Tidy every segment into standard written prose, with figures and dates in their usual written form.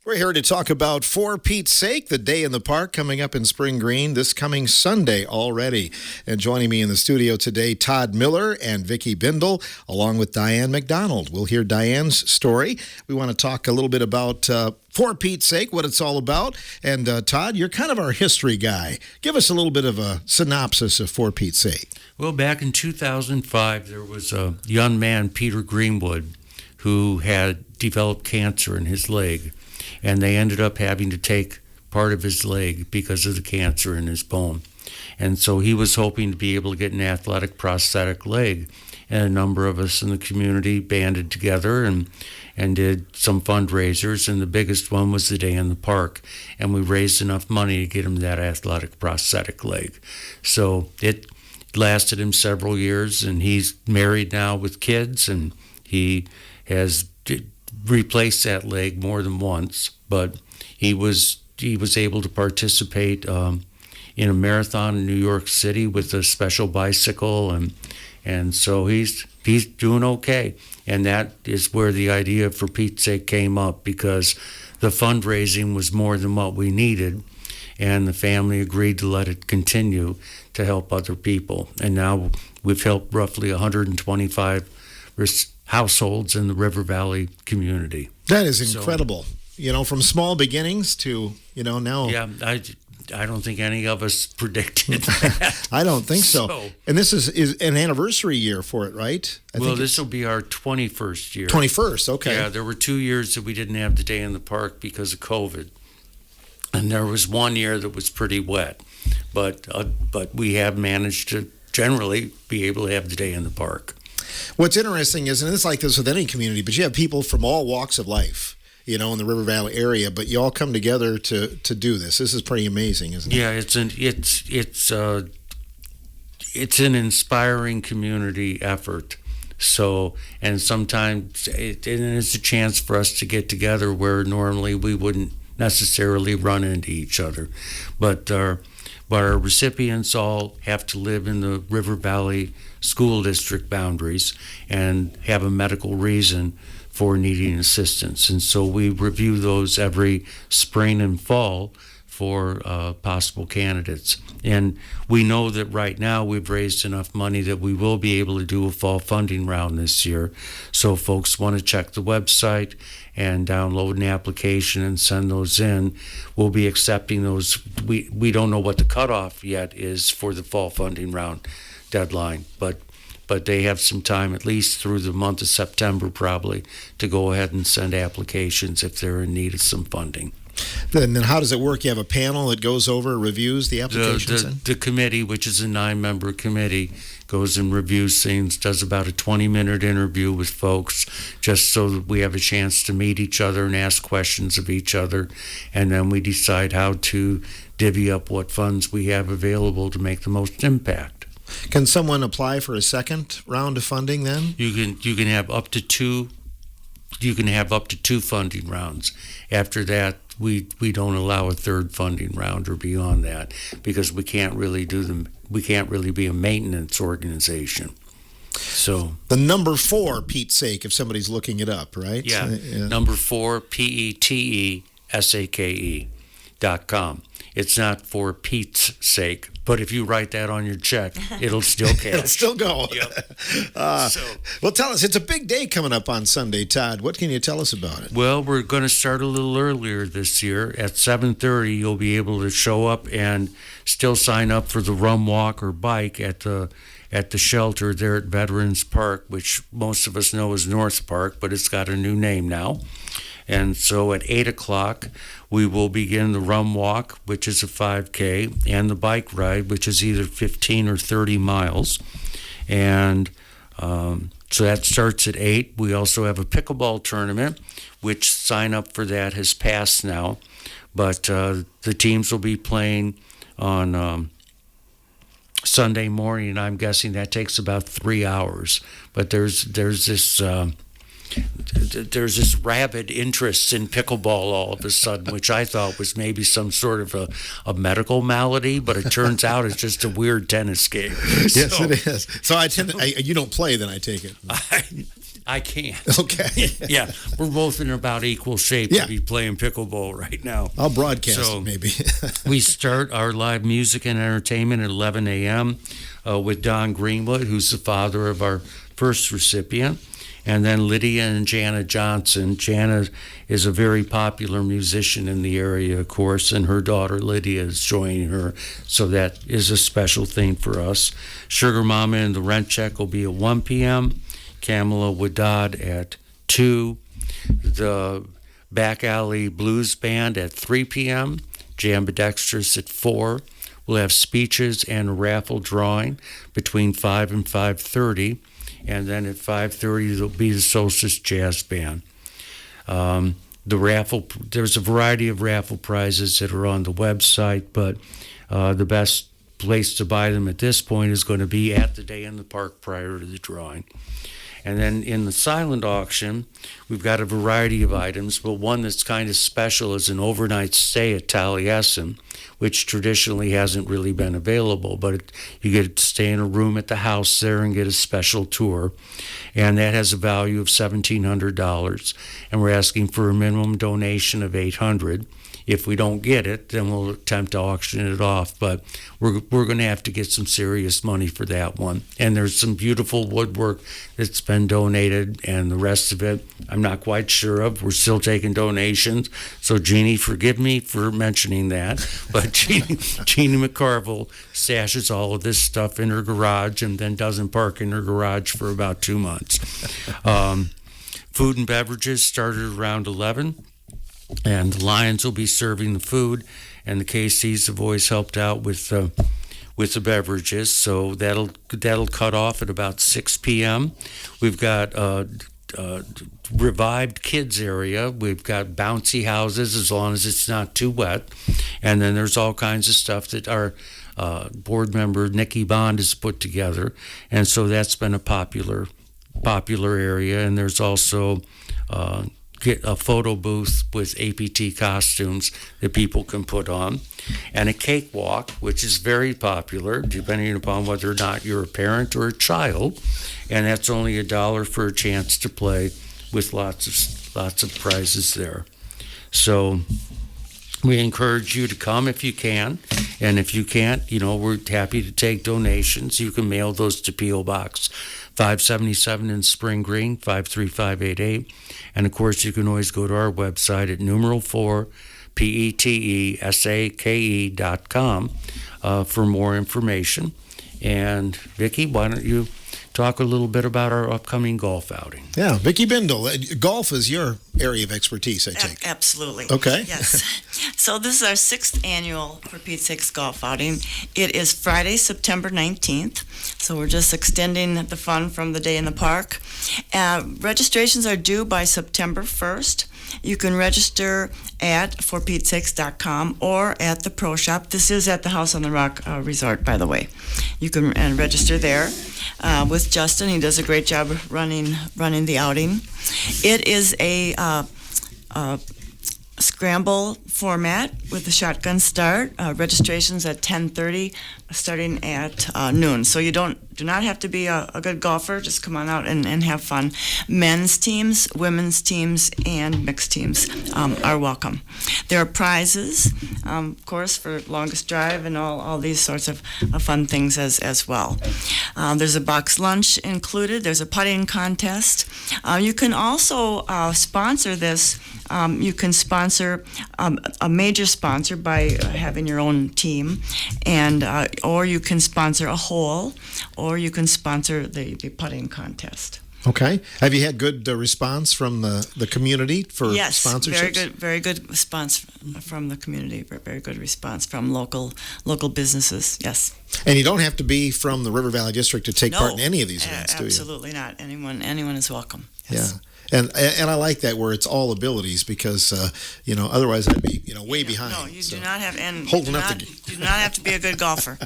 We're here to talk about 4PeteSake, the day in the park coming up in Spring Green this coming Sunday already. And joining me in the studio today, Todd Miller and Vicki Bindle, along with Diane McDonald. We'll hear Diane's story. We want to talk a little bit about 4PeteSake, what it's all about. And Todd, you're kind of our history guy. Give us a little bit of a synopsis of 4PeteSake. Well, back in 2005, there was a young man, Peter Greenwood, who had developed cancer in his leg. And they ended up having to take part of his leg because of the cancer in his bone. And so he was hoping to be able to get an athletic prosthetic leg. And a number of us in the community banded together and did some fundraisers, and the biggest one was the day in the park. And we raised enough money to get him that athletic prosthetic leg. So it lasted him several years, and he's married now with kids, and he has replaced that leg more than once, but he was able to participate in a marathon in New York City with a special bicycle, and so he's doing okay. And that is where the idea for Pete's Sake came up, because the fundraising was more than what we needed, and the family agreed to let it continue to help other people. And now we've helped roughly 125 households in the River Valley community. That is incredible. So, from small beginnings to, now. Yeah, I don't think any of us predicted that. I don't think so. And this is an anniversary year for it, right? Well, this will be our 21st year. 21st, okay. Yeah, there were 2 years that we didn't have the day in the park because of COVID. And there was 1 year that was pretty wet. But we have managed to generally be able to have the day in the park. What's interesting is, and it's like this with any community, but you have people from all walks of life, in the River Valley area, but you all come together to do this. This is pretty amazing, isn't it? Yeah, it's an inspiring community effort. So, and sometimes it's a chance for us to get together where normally we wouldn't necessarily run into each other, but our recipients all have to live in the River Valley School District boundaries and have a medical reason for needing assistance. And so we review those every spring and fall for possible candidates. And we know that right now we've raised enough money that we will be able to do a fall funding round this year. So if folks want to check the website and download an application and send those in, we'll be accepting those. We don't know what the cutoff yet is for the fall funding round deadline, but they have some time, at least through the month of September probably, to go ahead and send applications if they're in need of some funding. Then how does it work? You have a panel that goes over, reviews the applications? The committee, which is a 9-member committee, goes and reviews things, does about a 20-minute interview with folks, just so that we have a chance to meet each other and ask questions of each other, and then we decide how to divvy up what funds we have available to make the most impact. Can someone apply for a second round of funding then? You can have up to two. You can have up to 2 funding rounds. After that, we don't allow a third funding round or beyond that, because we can't really we can't really be a maintenance organization. So the number 4PeteSake, if somebody's looking it up, right? Yeah. Number 4 PeteSake.com. It's not for Pete's sake, but if you write that on your check, it'll still cash. It'll still go. Yep. Well, tell us, it's a big day coming up on Sunday, Todd. What can you tell us about it? Well, we're going to start a little earlier this year. At 7:30, you'll be able to show up and still sign up for the run, walk, or bike at the shelter there at Veterans Park, which most of us know as North Park, but it's got a new name now. And so at 8 o'clock, we will begin the run walk, which is a 5K, and the bike ride, which is either 15 or 30 miles. And so that starts at 8. We also have a pickleball tournament, which sign up for that has passed now. But the teams will be playing on Sunday morning, and I'm guessing that takes about 3 hours. But there's this there's this rabid interest in pickleball all of a sudden, which I thought was maybe some sort of a medical malady, but it turns out it's just a weird tennis game. Yes, it is. So you don't play, then I take it. I can't. Okay. Yeah, we're both in about equal shape Yeah. to be playing pickleball right now. I'll broadcast So, it maybe. We start our live music and entertainment at 11 a.m. With Don Greenwood, who's the father of our first recipient, and then Lydia and Jana Johnson. Jana is a very popular musician in the area, of course, and her daughter Lydia is joining her, so that is a special thing for us. Sugar Mama and the Rent Check will be at 1 p.m., Kamala Wadad at 2, the Back Alley Blues Band at 3 p.m., Jambidextrous at 4. We'll have speeches and a raffle drawing between 5 and 5:30, and then at 5:30 there'll be the Solstice Jazz Band. There's a variety of raffle prizes that are on the website, but the best place to buy them at this point is going to be at the Day in the Park prior to the drawing. And then in the silent auction, we've got a variety of items, but one that's kind of special is an overnight stay at Taliesin, which traditionally hasn't really been available, but you get to stay in a room at the house there and get a special tour. And that has a value of $1,700. And we're asking for a minimum donation of $800. If we don't get it, then we'll attempt to auction it off. But we're going to have to get some serious money for that one. And there's some beautiful woodwork that's been donated, and the rest of it I'm not quite sure of. We're still taking donations. So, Jeannie, forgive me for mentioning that. But Jeannie McCarville stashes all of this stuff in her garage and then doesn't park in her garage for about 2 months. Food and beverages started around 11. And the Lions will be serving the food, and the KCs have always helped out with the beverages. So that'll cut off at about 6 p.m. We've got revived kids area. We've got bouncy houses as long as it's not too wet, and then there's all kinds of stuff that our board member Nikki Bond has put together, and so that's been a popular area. And there's also get a photo booth with APT costumes that people can put on, and a cakewalk, which is very popular, depending upon whether or not you're a parent or a child, and that's only $1 for a chance to play with lots of prizes there. So we encourage you to come if you can, and if you can't, we're happy to take donations. You can mail those to P.O. Box 577 in Spring Green, 53588. And of course, you can always go to our website at numeral 4PeteSake.com for more information. And Vicki, why don't you talk a little bit about our upcoming golf outing? Yeah, Vicki Bindle, golf is your area of expertise, I take. Absolutely. Okay. Yes. So this is our 6th annual 4PeteSake golf outing. It is Friday, September 19th. So we're just extending the fun from the Day in the Park. Registrations are due by September 1st. You can register at 4PeteSake.com or at the Pro Shop. This is at the House on the Rock Resort, by the way. You can register there with Justin. He does a great job running the outing. It is a scramble format with a shotgun start. Registrations at 10:30, starting at noon. So you do not have to be a good golfer. Just come on out and have fun. Men's teams, women's teams, and mixed teams are welcome. There are prizes, of course, for longest drive and all these sorts of fun things as well. There's a box lunch included. There's a putting contest. You can also sponsor this. You can sponsor a major sponsor by having your own team, and or you can sponsor a hole, or you can sponsor the putting contest. Okay. Have you had good response from the community for sponsorships? Yes, very good response from the community. Very good response from local businesses. Yes. And you don't have to be from the River Valley District to take part in any of these events, do you? Absolutely not. Anyone is welcome. Yes. Yeah. And I like that where it's all abilities because otherwise I'd be way behind. No, you do not have and holding do up not, do not have to be a good golfer.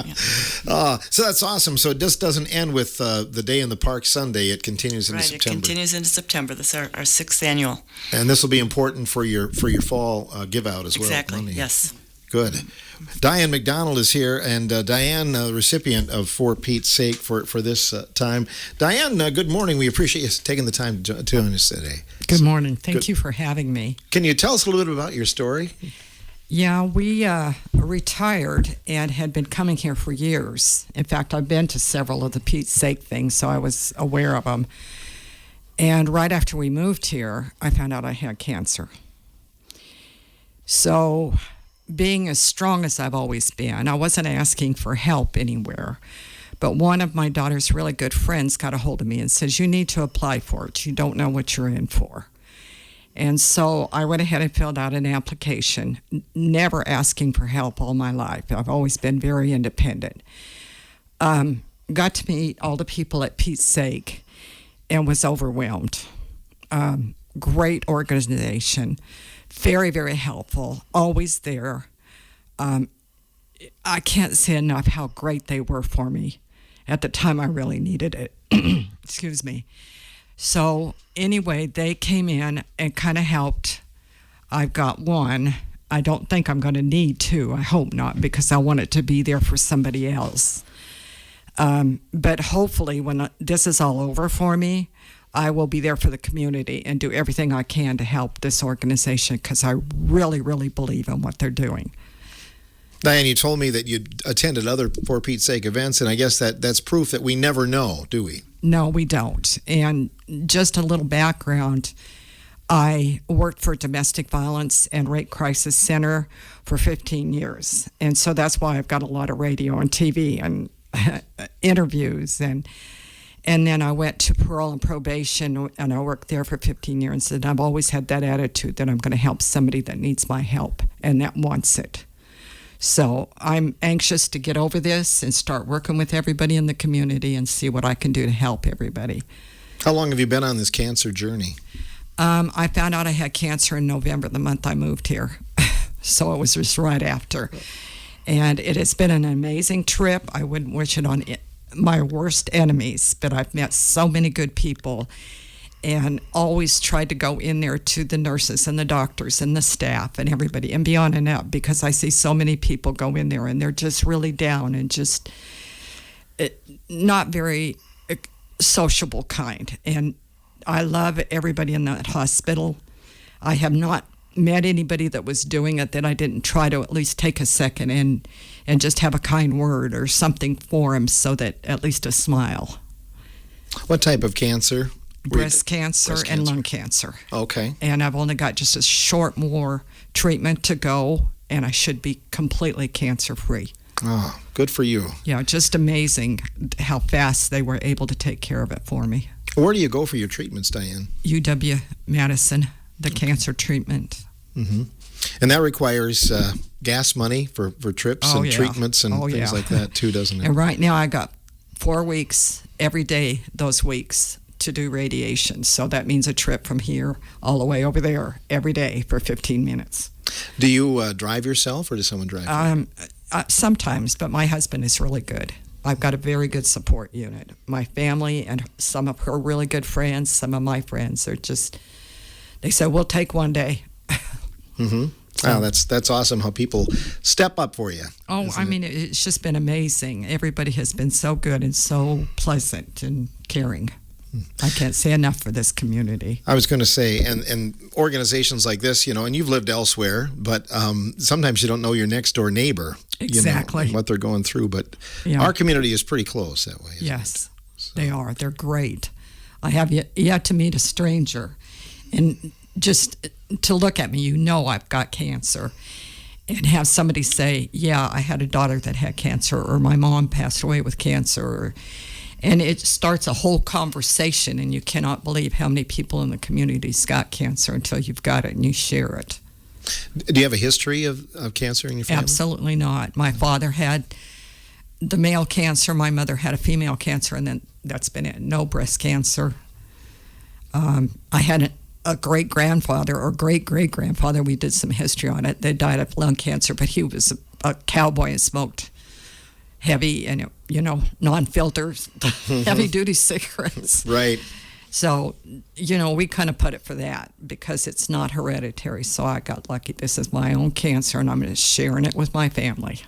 Yeah. So that's awesome. So it just doesn't end with the Day in the Park Sunday. It continues into September. It continues into September. This is our 6th annual. And this will be important for your fall give out as well. Exactly. Money. Yes. Good. Diane McDonald is here, and Diane, recipient of 4PeteSake for this time. Diane, good morning. We appreciate you taking the time to join us today. Good morning. Thank you for having me. Can you tell us a little bit about your story? Yeah, we retired and had been coming here for years. In fact, I've been to several of the PeteSake things, so I was aware of them. And right after we moved here, I found out I had cancer. So, being as strong as I've always been, I wasn't asking for help anywhere. But one of my daughter's really good friends got a hold of me and says, you need to apply for it. You don't know what you're in for. And so I went ahead and filled out an application, never asking for help all my life. I've always been very independent. Got to meet all the people at PeteSake and was overwhelmed. Great organization. Very, very helpful, always there. I can't say enough how great they were for me. At the time, I really needed it. Excuse me. So anyway, they came in and kind of helped. I've got one. I don't think I'm going to need two. I hope not, because I want it to be there for somebody else. But hopefully when this is all over for me, I will be there for the community and do everything I can to help this organization because I really, really believe in what they're doing. Diane, you told me that you attended other 4PeteSake events, and I guess that's proof that we never know, do we? No, we don't. And just a little background, I worked for Domestic Violence and Rape Crisis Center for 15 years. And so that's why I've got a lot of radio and TV and interviews. And then I went to parole and probation, and I worked there for 15 years. And I've always had that attitude that I'm going to help somebody that needs my help and that wants it. So I'm anxious to get over this and start working with everybody in the community and see what I can do to help everybody. How long have you been on this cancer journey? I found out I had cancer in November, the month I moved here. So it was just right after. And it has been an amazing trip. I wouldn't wish it on my worst enemies, but I've met so many good people and always tried to go in there to the nurses and the doctors and the staff and everybody and beyond and out, because I see so many people go in there and they're just really down and just not very sociable kind. And I love everybody in that hospital. I have not met anybody that was doing it that I didn't try to at least take a second and just have a kind word or something for them, so that at least a smile. What type of cancer? Breast cancer and lung cancer. Okay. And I've only got just a short more treatment to go, and I should be completely cancer-free. Oh, good for you. Yeah, just amazing how fast they were able to take care of it for me. Where do you go for your treatments, Diane? UW-Madison, the cancer treatment. Mm-hmm. And that requires gas money for trips and treatments and things like that too, doesn't it? And right now I got 4 weeks every day those weeks to do radiation. So that means a trip from here all the way over there every day for 15 minutes. Do you drive yourself, or does someone drive you? Sometimes, but my husband is really good. I've got a very good support unit. My family and some of her really good friends, some of my friends are just, they said, we'll take one day. Mm-hmm. So, wow, that's awesome how people step up for you. Oh, I mean, it's just been amazing. Everybody has been so good and so pleasant and caring. I can't say enough for this community. I was going to say, and organizations like this, and you've lived elsewhere, but sometimes you don't know your next door neighbor. Exactly. What they're going through. But our community is pretty close that way. Yes, they are. They're great. I have yet to meet a stranger. And just to look at me, I've got cancer. And have somebody say, yeah, I had a daughter that had cancer, or my mom passed away with cancer, and it starts a whole conversation, and you cannot believe how many people in the community's got cancer until you've got it and you share it. Do you have a history of cancer in your family? Absolutely not. My father had the male cancer. My mother had a female cancer, and then that's been it. No breast cancer. I had a great-grandfather or great-great-grandfather, we did some history on it, that died of lung cancer, but he was a cowboy and smoked heavy and, non-filters, heavy-duty cigarettes. Right. So, we kind of put it for that because it's not hereditary. So I got lucky. This is my own cancer, and I'm sharing it with my family.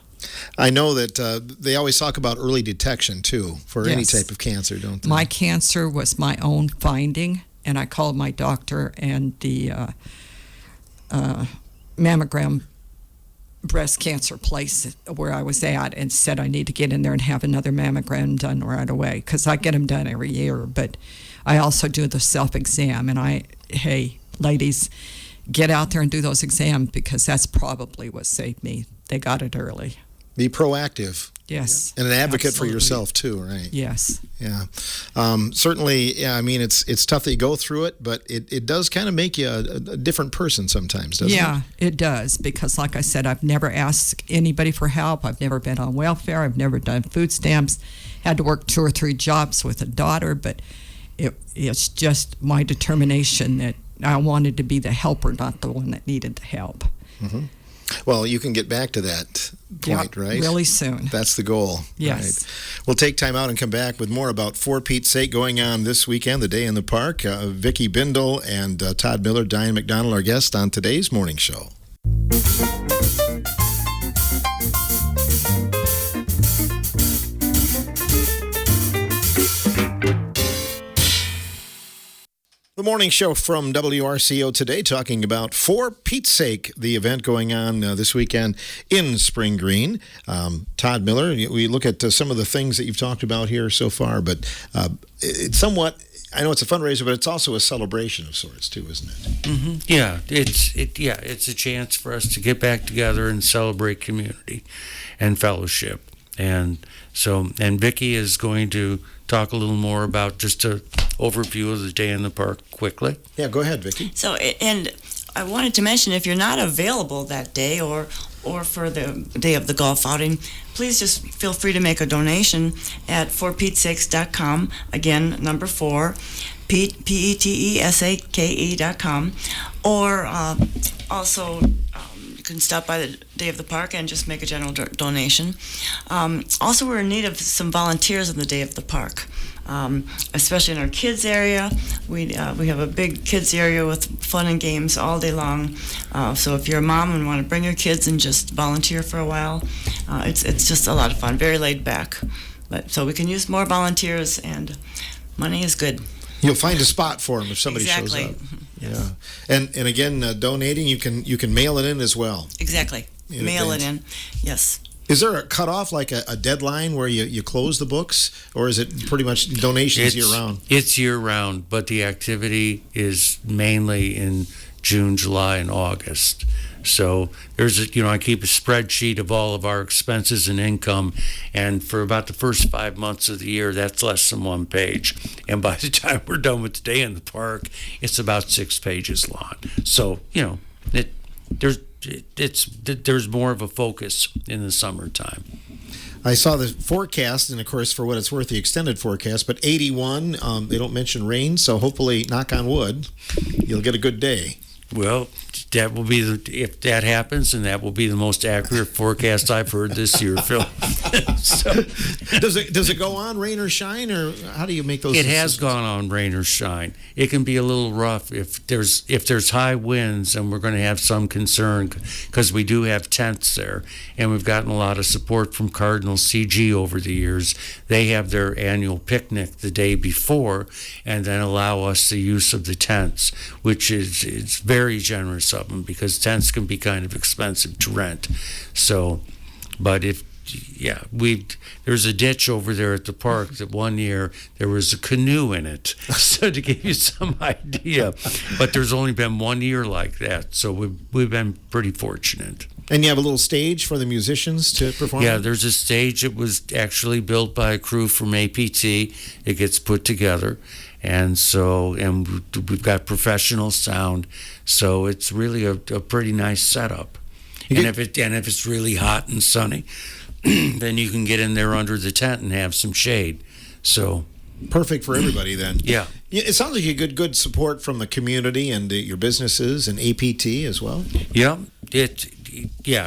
I know that they always talk about early detection, too, for any Yes. type of cancer, don't they? My cancer was my own finding, and I called my doctor and the mammogram breast cancer place where I was at and said I need to get in there and have another mammogram done right away because I get them done every year. But I also do the self-exam, and hey, ladies, get out there and do those exams because that's probably what saved me. They got it early. Be proactive. Yes. And an advocate absolutely. for yourself, too, right? Yes. Yeah. Certainly, yeah, I mean, it's tough that you go through it, but it does kind of make you a different person sometimes, doesn't it? Yeah, it does, because like I said, I've never asked anybody for help. I've never been on welfare. I've never done food stamps. Had to work 2 or 3 jobs with a daughter, but it's just my determination that I wanted to be the helper, not the one that needed the help. Mm-hmm. Well, you can get back to that point, right? Really soon. That's the goal. Yes. Right. We'll take time out and come back with more about 4PeteSake going on this weekend, the Day in the Park. Vicki Bindle and Todd Miller, Diane McDonald, our guests on today's morning show. The morning show from WRCO today, talking about 4PeteSake, the event going on this weekend in Spring Green. Todd Miller, we look at some of the things that you've talked about here so far, but it's somewhat, I know it's a fundraiser, but it's also a celebration of sorts too, isn't it? Mm-hmm. Yeah, it's a chance for us to get back together and celebrate community and fellowship. And Vicki is going to talk a little more about just an overview of the Day in the Park quickly. Yeah, go ahead, Vicki. So, and I wanted to mention, if you're not available that day or for the day of the golf outing, please just feel free to make a donation at 4PeteSake.com. Again, number 4, Pete, PETESAKE.com. Or also, you can stop by the day of the park and just make a general donation. Also, we're in need of some volunteers on the day of the park. Especially in our kids area. We have a big kids area with fun and games all day long. So if you're a mom and want to bring your kids and just volunteer for a while, it's just a lot of fun, very laid back. So we can use more volunteers, and money is good. You'll find a spot for them if somebody Exactly. shows up. Yes. Yeah, and again, donating, you can mail it in as well. Exactly. In Mail advance. it in. Yes. Is there a cutoff, like a deadline where you close the books, or is it pretty much donations year-round? It's year-round, but the activity is mainly in June, July, and August. So I keep a spreadsheet of all of our expenses and income, and for about the first 5 months of the year, that's less than 1 page. And by the time we're done with the Day in the Park, it's about 6 pages long. So, there's more of a focus in the summertime. I saw the forecast, and of course, for what it's worth, the extended forecast, but 81, they don't mention rain, so hopefully, knock on wood, you'll get a good day. Well, that will be if that happens, and that will be the most accurate forecast I've heard this year, Phil. So, does it go on rain or shine, or how do you make those? It has gone on rain or shine. It can be a little rough if there's high winds, and we're going to have some concern because we do have tents there, and we've gotten a lot of support from Cardinal CG over the years. They have their annual picnic the day before, and then allow us the use of the tents, which is very generous of them because tents can be kind of expensive to rent. So, but there's a ditch over there at the park that one year there was a canoe in it. So to give you some idea, but there's only been 1 year like that. So we've been pretty fortunate. And you have a little stage for the musicians to perform? Yeah, there's a stage that was actually built by a crew from APT. It gets put together. And we've got professional sound. So it's really a pretty nice setup. And if it's really hot and sunny, then you can get in there under the tent and have some shade. So Perfect for everybody then. Yeah. It sounds like you get good support from the community and your businesses and APT as well. Yeah,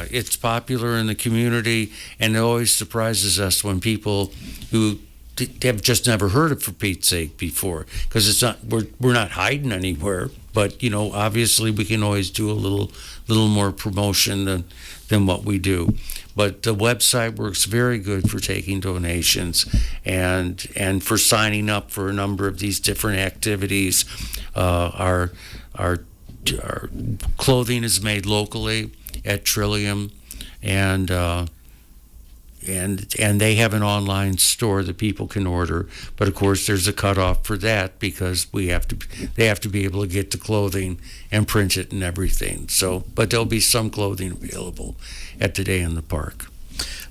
it's popular in the community, and it always surprises us when people who have just never heard of For Pete's Sake before, because it's not we're not hiding anywhere. But obviously we can always do a little more promotion than what we do. But the website works very good for taking donations and for signing up for a number of these different activities. Our clothing is made locally at Trillium, and they have an online store that people can order. But of course, there's a cutoff for that because they have to be able to get the clothing and print it and everything. So, but there'll be some clothing available at the Day in the Park.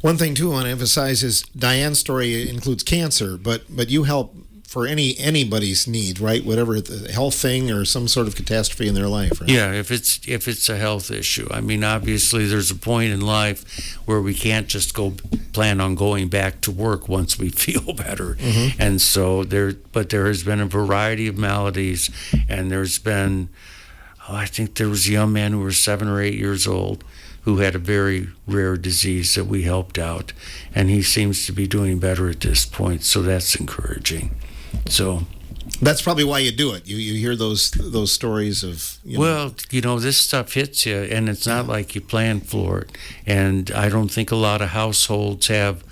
One thing too I want to emphasize is Diane's story includes cancer, but you help for anybody's need, right? Whatever the health thing or some sort of catastrophe in their life, right? Yeah, if it's a health issue. I mean, obviously there's a point in life where we can't just plan on going back to work once we feel better. Mm-hmm. And so there has been a variety of maladies, and there's been I think there was a young man who was 7 or 8 years old who had a very rare disease that we helped out, and he seems to be doing better at this point, so that's encouraging. So that's probably why you do it. You hear those stories of this stuff hits you, and it's not like you plan for it. And I don't think a lot of households have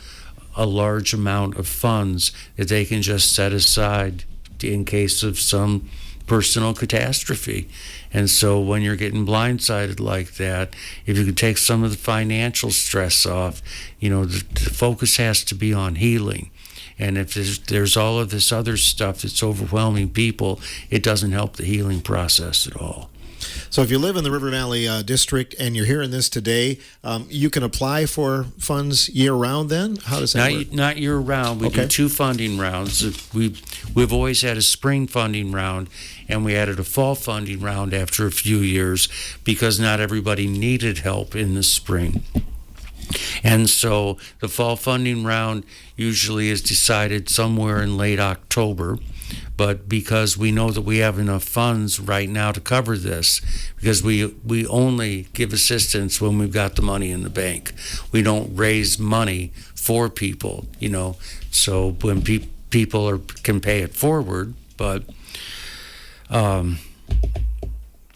a large amount of funds that they can just set aside in case of some personal catastrophe. And so when you're getting blindsided like that, if you could take some of the financial stress off, the focus has to be on healing. And if there's all of this other stuff that's overwhelming people, it doesn't help the healing process at all. So if you live in the River Valley District and you're hearing this today, you can apply for funds year-round then? How does that work? Not year-round. We do 2 funding rounds. We've always had a spring funding round, and we added a fall funding round after a few years because not everybody needed help in the spring. And so the fall funding round usually is decided somewhere in late October. But because we know that we have enough funds right now to cover this, because we only give assistance when we've got the money in the bank. We don't raise money for people, so when people can pay it forward. But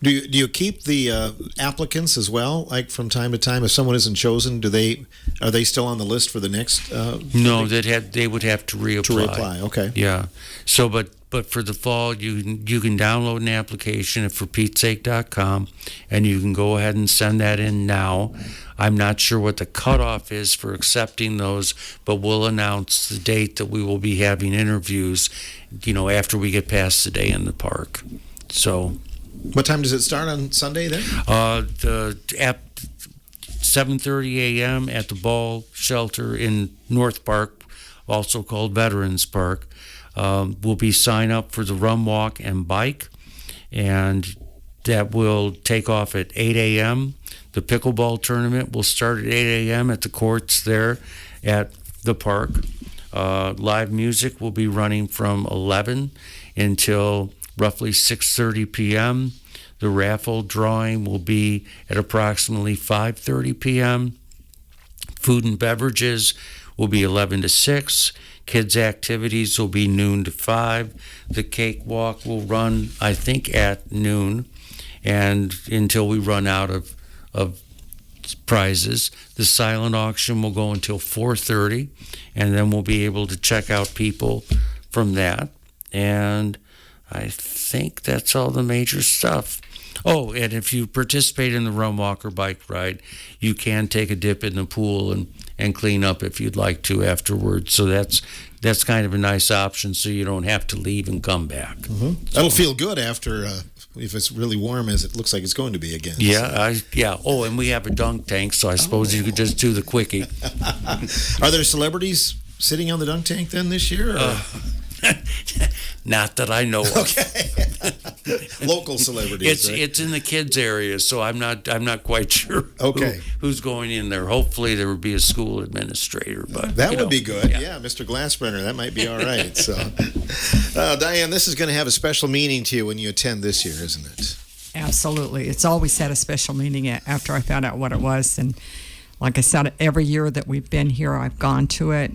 Do you keep the applicants as well? Like from time to time, if someone isn't chosen, are they still on the list for the next? No, they would have to reapply. To reapply, okay. Yeah. So, but for the fall, you can download an application at forpetesake.com, and you can go ahead and send that in now. I'm not sure what the cutoff is for accepting those, but we'll announce the date that we will be having interviews. After we get past the Day in the Park. So. What time does it start on Sunday then? At 7:30 a.m. at the Ball Shelter in North Park, also called Veterans Park. Will be sign up for the run, walk, and bike, and that will take off at 8 a.m. The pickleball tournament will start at 8 a.m. at the courts there at the park. Live music will be running from 11 until roughly 6:30 p.m. The raffle drawing will be at approximately 5:30 p.m. Food and beverages will be 11 to 6. Kids' activities will be noon to 5. The cakewalk will run, I think, at noon, and until we run out of prizes. The silent auction will go until 4:30, and then we'll be able to check out people from that. And I think that's all the major stuff. Oh, and if you participate in the run, walk, or bike ride, you can take a dip in the pool and clean up if you'd like to afterwards. So that's kind of a nice option, so you don't have to leave and come back. Mm-hmm. That'll feel good after if it's really warm, as it looks like it's going to be again. Yeah, so. Oh, and we have a dunk tank, so I suppose you could just do the quickie. Are there celebrities sitting on the dunk tank then this year? Not that I know of. Okay. Local celebrities. Right? It's in the kids area, so I'm not quite sure. Okay. Who's going in there? Hopefully there would be a school administrator, but that would be good. Yeah, Mr. Glassbrenner, that might be all right. So, Diane, this is going to have a special meaning to you when you attend this year, isn't it? Absolutely. It's always had a special meaning after I found out what it was. And like I said, every year that we've been here, I've gone to it.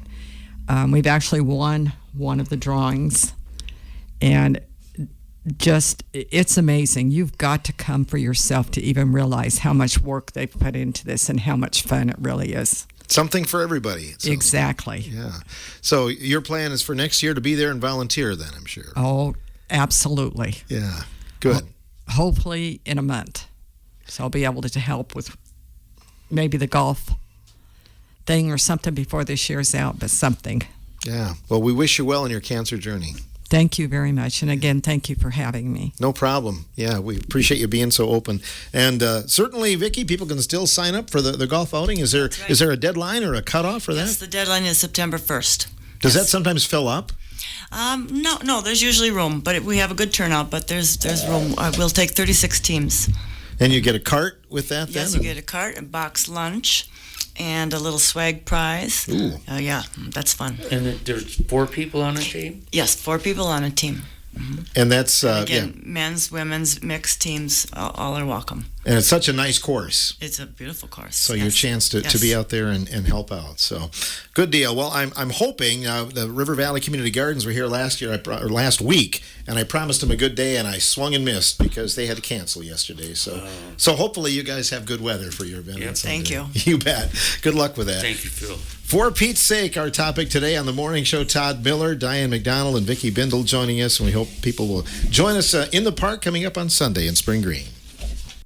We've actually won one of the drawings. And just, it's amazing. You've got to come for yourself to even realize how much work they've put into this and how much fun it really is. Something for everybody. Exactly. Yeah. So your plan is for next year to be there and volunteer then, I'm sure. Oh, absolutely. Yeah. Good. Hopefully in a month. So I'll be able to help with maybe the golf thing or something before this year's out, but something. Yeah. Well, we wish you well in your cancer journey. Thank you very much. And again, thank you for having me. No problem. Yeah, we appreciate you being so open. And certainly, Vicki, people can still sign up for the golf outing. Is there a deadline or a cutoff for that? Yes, the deadline is September 1st. Does that sometimes fill up? No, there's usually room, but we have a good turnout, but there's room. We'll take 36 teams. And you get a cart with that then? Yes, you get a cart, a box lunch, and a little swag prize. Ooh. Yeah, that's fun. And there's 4 people on a team? Yes, 4 people on a team. Mm-hmm. And that's, again, men's, women's, mixed teams, all are welcome. And it's such a nice course. It's a beautiful course. So your chance to be out there and help out. So good deal. Well, I'm hoping the River Valley Community Gardens were here last week, and I promised them a good day, and I swung and missed because they had to cancel yesterday. So hopefully you guys have good weather for your event. Yep. On Sunday. Thank you. You bet. Good luck with that. Thank you, Phil. For Pete's sake, our topic today on the morning show, Todd Miller, Diane McDonald, and Vicki Bindle joining us, and we hope people will join us in the park coming up on Sunday in Spring Green.